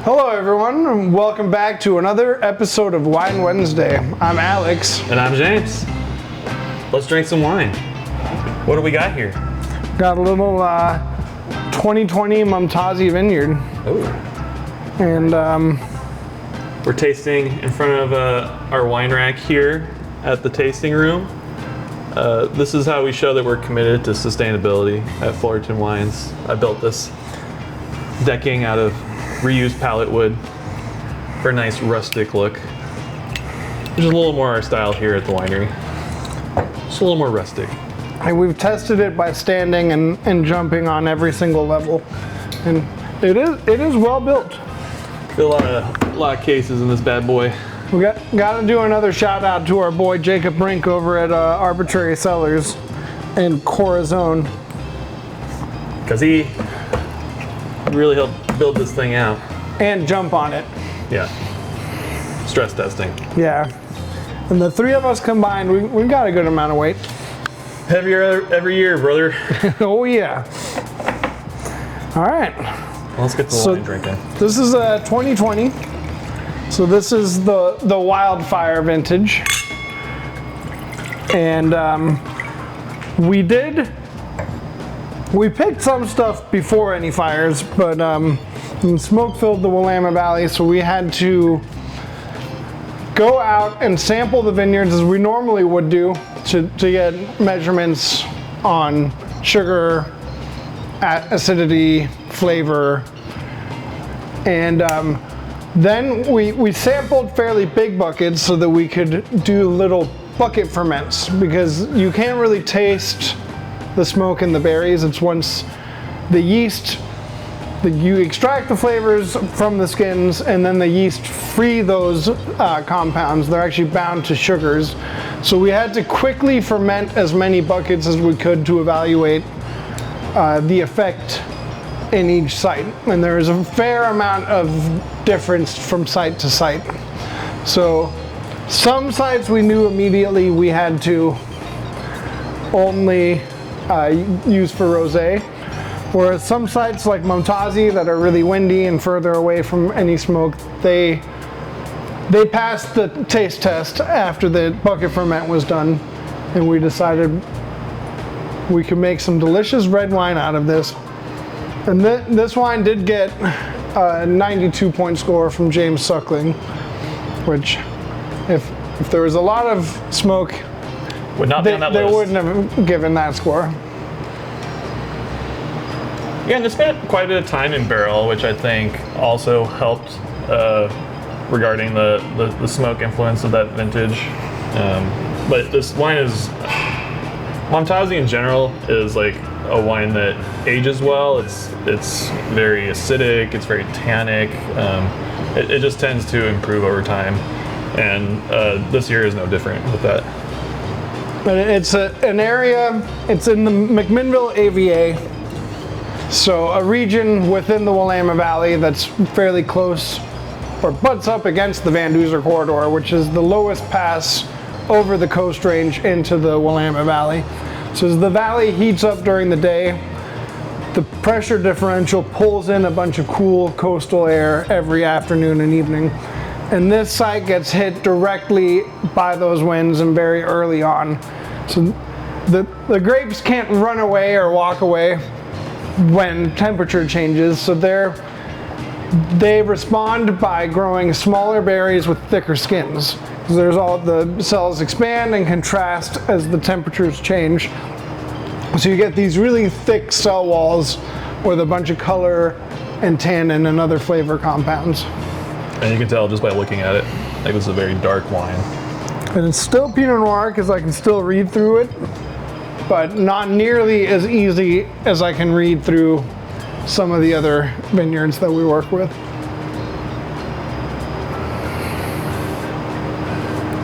Hello everyone, and welcome back to another episode of Wine Wednesday. I'm Alex. And I'm James. Let's drink some wine. What do we got here? Got a little 2020 Momtazi Vineyard. Oh. And we're tasting in front of our wine rack here at the tasting room. This is how we show that we're committed to sustainability at Fullerton Wines. I built this decking out of reused pallet wood for a nice rustic look. Just a little more our style here at the winery. Just a little more rustic. and we've tested it by standing and jumping on every single level. And it is well built. Feel a lot of cases in this bad boy. We got to do another shout out to our boy Jacob Brink over at Arbitrary Cellars in Corazon. Because he really helped build this thing out. And jump on it. Yeah. Stress testing. Yeah. And the three of us combined, we've got a good amount of weight. Heavier every year, brother. Oh yeah. All right. Well, let's get the wine drinking. This is 2020. So this is the Wildfire vintage. And we picked some stuff before any fires, but smoke filled the Willamette Valley, so we had to go out and sample the vineyards as we normally would do to get measurements on sugar, acidity, flavor, and then we sampled fairly big buckets so that we could do little bucket ferments, because you can't really taste the smoke in the berries. It's once the yeast, you extract the flavors from the skins, and then the yeast free those compounds. They're actually bound to sugars. So we had to quickly ferment as many buckets as we could to evaluate the effect in each site. And there is a fair amount of difference from site to site. So some sites we knew immediately we had to only use for rosé, whereas some sites like Momtazi that are really windy and further away from any smoke, they passed the taste test after the bucket ferment was done, and we decided we could make some delicious red wine out of this. And this wine did get a 92 point score from James Suckling, which if there was a lot of smoke, would not be on that list. They wouldn't have given that score. Yeah, and it spent quite a bit of time in barrel, which I think also helped regarding the smoke influence of that vintage. But this wine is, Momtazi in general is like a wine that ages well. It's very acidic, it's very tannic. It just tends to improve over time. And this year is no different with that. But it's an area, it's in the McMinnville AVA, so a region within the Willamette Valley that's fairly close, or butts up against the Van Duzer corridor, which is the lowest pass over the coast range into the Willamette Valley. So as the valley heats up during the day, the pressure differential pulls in a bunch of cool coastal air every afternoon and evening. And this site gets hit directly by those winds and very early on. So the grapes can't run away or walk away when temperature changes. So they respond by growing smaller berries with thicker skins. So there's all the cells expand and contrast as the temperatures change. So you get these really thick cell walls with a bunch of color and tannin and other flavor compounds. And you can tell just by looking at it, like this is a very dark wine. And it's still Pinot Noir because I can still read through it, but not nearly as easy as I can read through some of the other vineyards that we work with.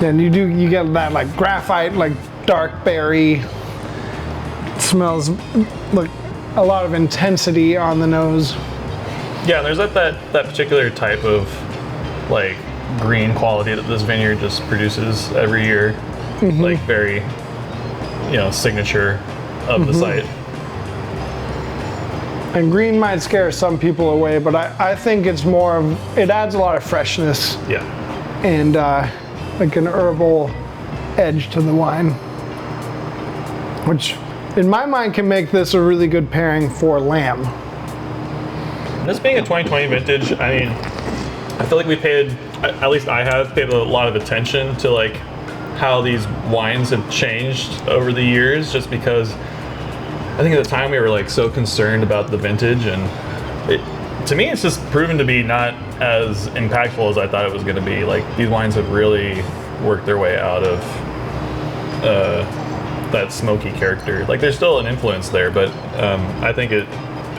And you get that like graphite, like dark berry. It smells like a lot of intensity on the nose. Yeah, there's that particular type of like green quality that this vineyard just produces every year. Mm-hmm. Like very, signature of the site. And green might scare some people away, but I think it's more of, it adds a lot of freshness Yeah. and like an herbal edge to the wine, which in my mind can make this a really good pairing for lamb. This being a 2020 vintage, I mean, I feel like we paid, at least I have paid a lot of attention to like how these wines have changed over the years, just because I think at the time we were like so concerned about the vintage, and to me it's just proven to be not as impactful as I thought it was going to be. Like these wines have really worked their way out of that smoky character. Like there's still an influence there, but I think it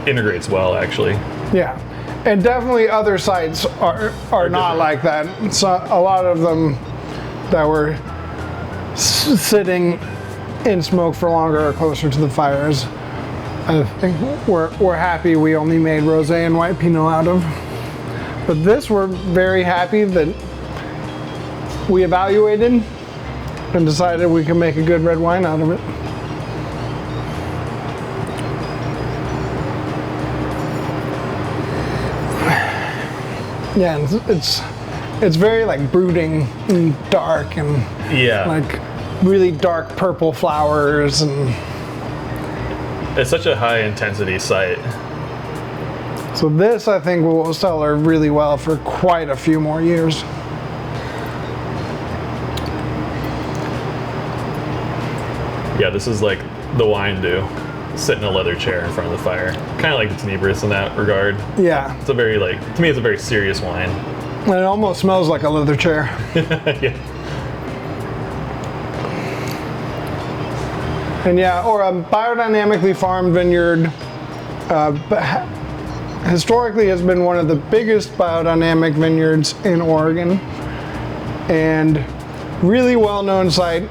integrates well actually. Yeah, and definitely other sites are not like that. So a lot of them that were sitting in smoke for longer or closer to the fires, I think we're happy we only made rosé and white Pinot out of. But this we're very happy that we evaluated and decided we could make a good red wine out of it. Yeah, it's very like brooding and dark and Yeah. like really dark purple flowers, and It's such a high intensity site. so this I think will sell her really well for quite a few more years. Yeah, this is like the wine to sit in a leather chair in front of the fire. Kind of like the Tenebris in that regard. Yeah, It's a very like, to me it's a very serious wine. and it almost smells like a leather chair. Yeah. And yeah, or a biodynamically farmed vineyard historically has been one of the biggest biodynamic vineyards in Oregon, and really well-known site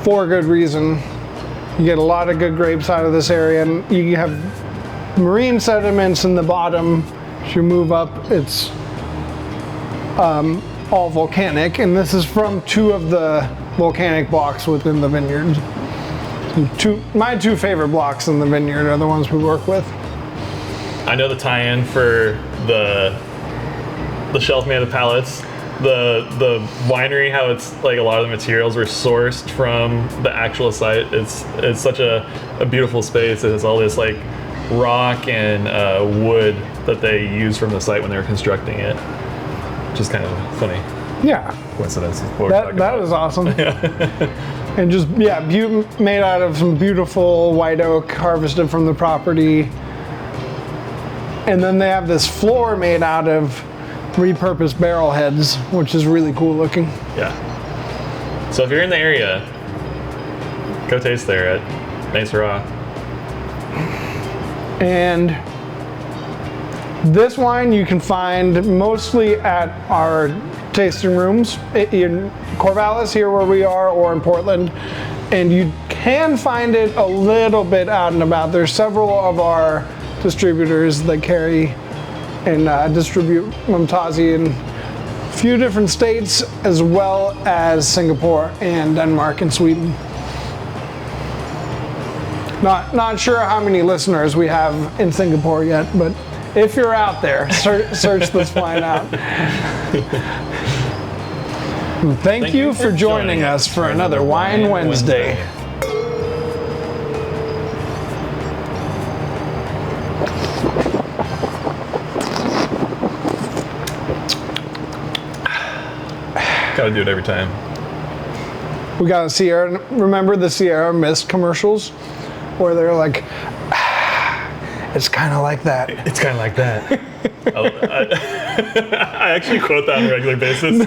for good reason. You get a lot of good grapes out of this area, and you have marine sediments in the bottom. As you move up, it's all volcanic, and this is from two of the volcanic blocks within the vineyard. My two favorite blocks in the vineyard are the ones we work with. I know the tie-in for the shelf made of pallets. The winery, how it's like a lot of the materials were sourced from the actual site. It's such a beautiful space. It has all this like rock and wood that they used from the site when they were constructing it. Which is kind of funny Yeah, coincidence. that is awesome. And just, yeah, made out of some beautiful white oak harvested from the property. And then they have this floor made out of repurposed barrel heads, which is really cool looking. Yeah. So if you're in the area, go taste there at Nice Raw. And this wine you can find mostly at our tasting rooms in Corvallis, here where we are, or in Portland. And you can find it a little bit out and about. There's several of our distributors that carry and distribute Momtazi in a few different states, as well as Singapore and Denmark and Sweden. Not sure how many listeners we have in Singapore yet, but if you're out there, search this wine out. Thank you for joining us for another Wine Wednesday. Gotta do it every time. We got a Sierra. Remember the Sierra Mist commercials where they're like, it's kind of like that. It's kind of like that. I actually quote that on a regular basis.